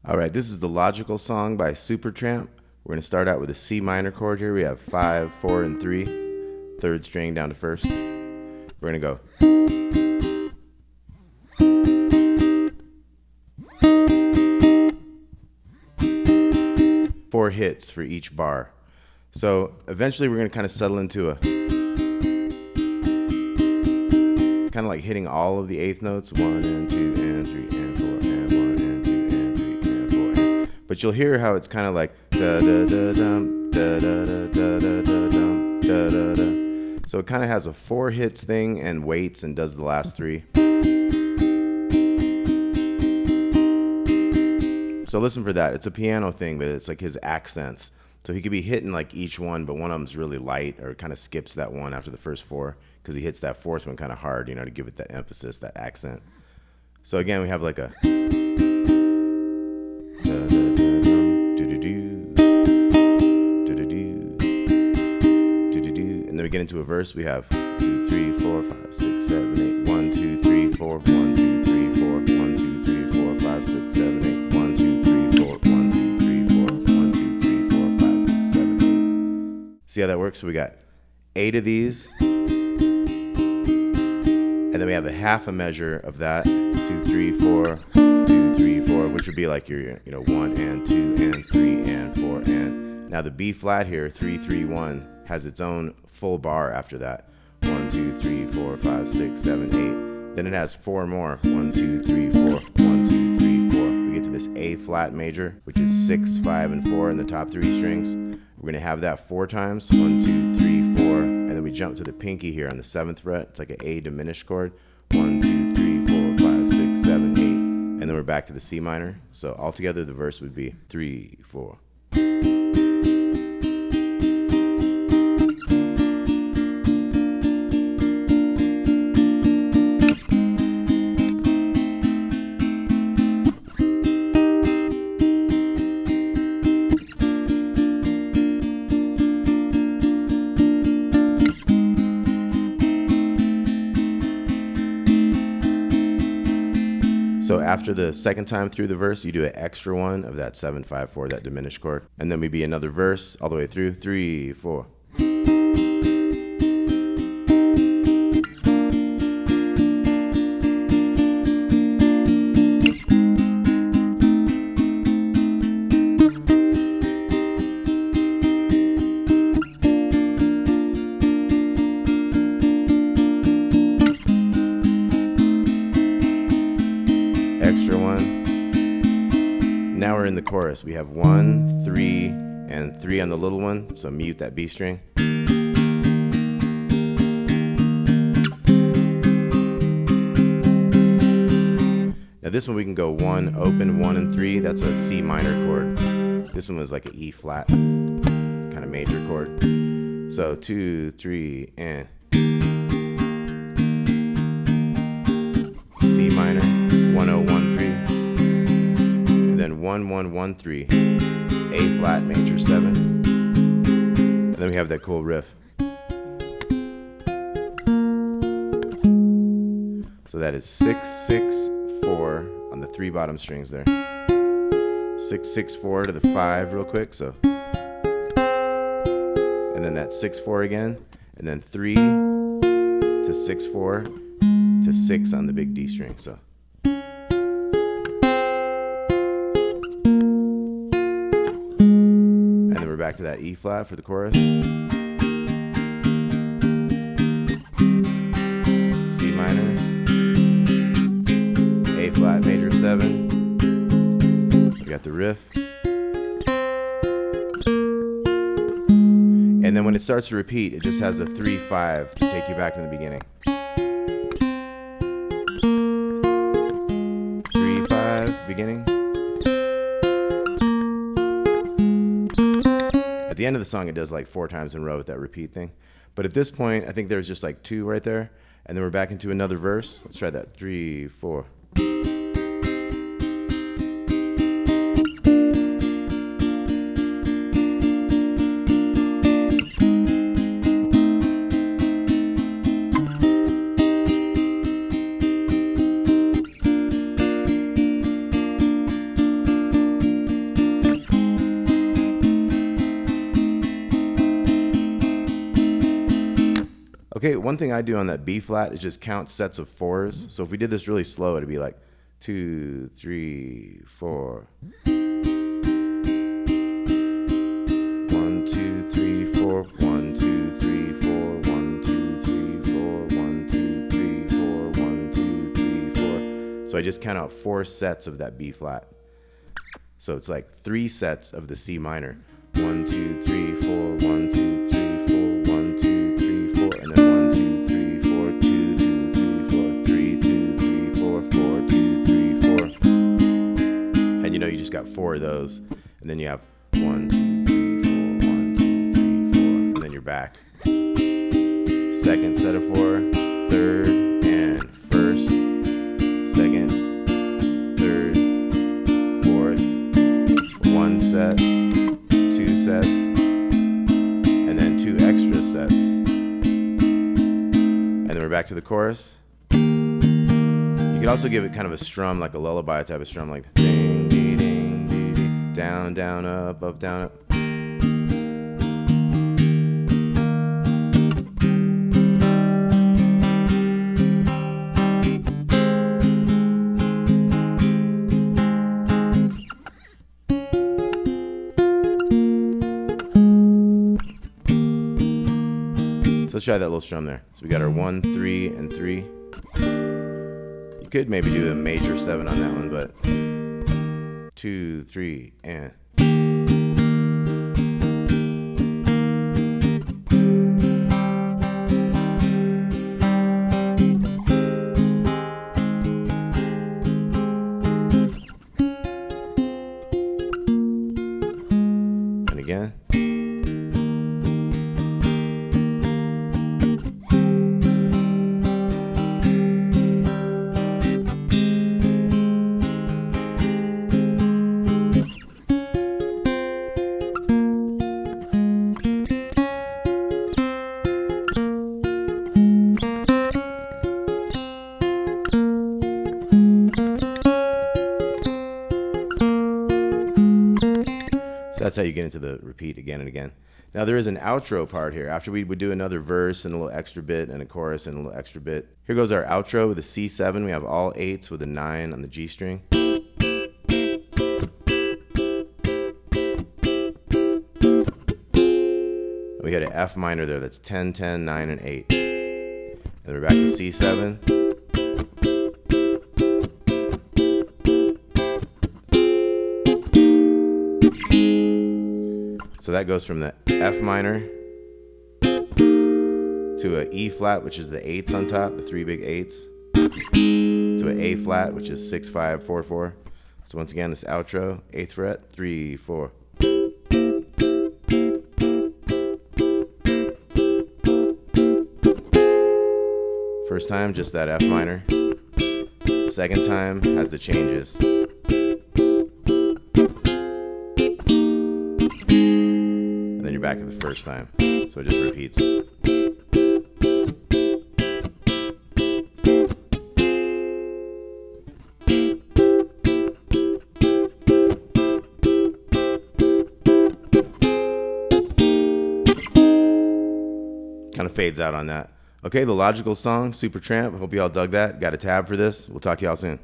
All right, this is the Logical Song by Supertramp. We're going to start out with a C minor chord here. We have 5, 4, and 3. Third string down to first. We're going to go. 4 hits for each bar. So eventually we're going to kind of settle into a kind of like hitting all of the eighth notes. 1 and 2 and 3 and 4 and 1 and 2 and 3 and 4 and. But you'll hear how it's kind of like da da da dum da da da da da da dum da da da. So it kind of has a 4 hits thing and waits and does the last 3. So listen for that. It's a piano thing, but it's like his accents. So he could be hitting like each one, but one of them's really light or kind of skips that one after the first 4 because he hits that fourth one kind of hard, you know, to give it that emphasis, that accent. So again, we have like a and then we get into a verse. We have 2, 3, 4, 5, 6, 7, 8. 1, 2, 3, 4. 1, 2, 3, 4. 1, 2, 3, 4, 5, 6, 7, 8. 1, 2, 3, 4. 1, 2, 3, 4. 1, 2, 3, 4, 5, 6, 7, 8. See how that works? So we got 8 of these. And then we have a half a measure of that. 2, 3, 4. 2, 3, 4, which would be like your, 1 and 2 and 3 and 4 and. Now the B flat here, 3, 3, 1, has its own full bar after that. 1, 2, 3, 4, 5, 6, 7, 8. Then it has 4 more. 1, 2, 3, 4. 1, 2, 3, 4. We get to this A flat major, which is 6, 5, and 4 in the top 3 strings. We're going to have that 4 times. 1, 2, 3, 4. And then we jump to the pinky here on the 7th fret. It's like an A diminished chord. 1, 2, 3, 4, 5, 6, 7, 8. And then we're back to the C minor. So altogether the verse would be 3, 4. So after the second time through the verse, you do an extra one of that 7, 5, 4, that diminished chord. And then maybe another verse all the way through. 3, 4. Extra one. Now we're in the chorus. We have 1, 3, and 3 on the little one. So mute that B string. Now this one we can go 1, open, 1 and 3. That's a C minor chord. This one was like an E flat kind of major chord. So 2, 3, and C minor. 1, 0, 1, 3, and then 1, 1, 1, 3, A flat major 7, and then we have that cool riff. So that is 6, 6, 4 on the 3 bottom strings there. 6, 6, 4 to the 5 real quick, so, and then that 6, 4 again, and then 3 to 6, 4 to 6 on the big D string. So. We're back to that E flat for the chorus. C minor, A flat major 7. We got the riff. And then when it starts to repeat, it just has a 3, 5 to take you back to the beginning. 3, 5, beginning. At the end of the song, it does like 4 times in a row with that repeat thing. But at this point, I think there's just like 2 right there. And then we're back into another verse. Let's try that. 3, 4. Okay, one thing I do on that B flat is just count sets of 4s. So if we did this really slow, it'd be like 2, 3, 4. 1, 2, 3, 4. 1, 2, 3, 4. 1, 2, 3, 4. 1, 2, 3, 4. 1, 2, 3, 4. So I just count out 4 sets of that B flat. So it's like 3 sets of the C minor. 1, 2, 3, 4. 1, 2, 3, 4. 1, 2, 3, 4. And then 1, 2, 3, 4. 2, 2, 3, 4. 3, 2, 3, 4. 4, 2, 3, 4. And you know you just got 4 of those. And then you have 1, 2, 3, 4. 1, 2, 3, 4. And then you're back. Second set of 4. Third and first. Second. Third. Fourth. 1 set. 2 sets. And then 2 extra sets. And then we're back to the chorus. You could also give it kind of a strum, like a lullaby type of strum, like ding, dee, ding, dee, dee, down, down, up, down, up. So let's try that little strum there. So we got our 1, 3, and 3. You could maybe do a major 7 on that one, but 2, 3, and. And again. So that's how you get into the repeat again and again. Now there is an outro part here. After we would do another verse and a little extra bit and a chorus and a little extra bit. Here goes our outro with a C7. We have all 8s with a 9 on the G string. And we had an F minor there that's 10, 10, 9, and 8. And we're back to C7. So that goes from the F minor to a E flat, which is the 8s on top, the 3 big 8s, to an A flat, which is 6, 5, 4, 4. So once again, this outro, 8th fret, 3, 4. First time, just that F minor. Second time has the changes. And then you're back at the first time. So it just repeats. Kind of fades out on that. Okay, the logical song, Supertramp. Hope you all dug that. Got a tab for this. We'll talk to y'all soon.